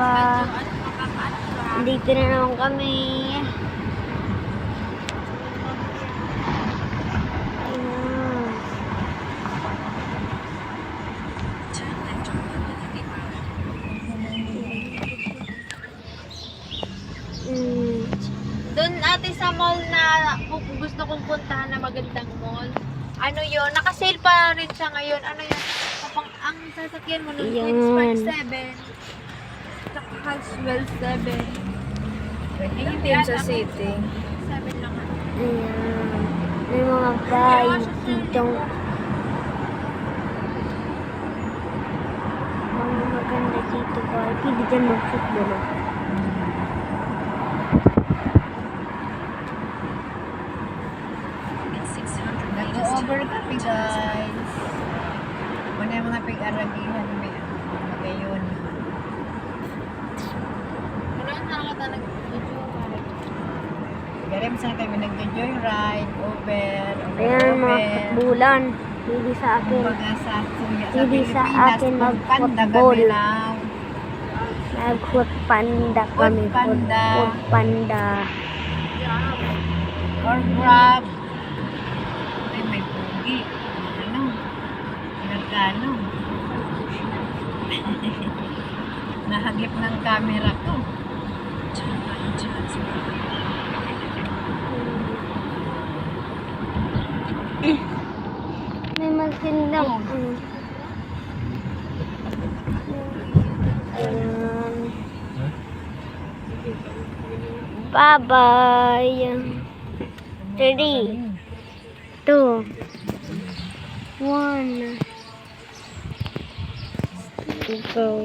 pa. Dito na naman kami. Doon ate sa mall na gusto kong puntahan na magandang mall. Ano yun? Naka-sale pa rin siya ngayon. Ano yun? Ang sasakyan mo nun, Queen's Park 7. Saka Haswell 7. Ayun din sa city. 7 lang. Ayan. May mga bahay ditong mga maganda dito ba? Pwede dyan mag-football. Nag-over kami guys. Muna yung mga pig-aragihan. Ngayon. Wala na nakata nag-video. Garim saan kami nag-joyride, Uber, Ayan mga footballan. Pwede sa akin. Kumbaga sa Hindi sa akin mag-football. Nag-footpanda kami. Foodpanda. Foodpanda. Or Grab. Ay, may pugi. Ano? Nagkano? Nahagip ng camera ko. May magandang Ayan. Bye-bye. 3, 2, 1. Go.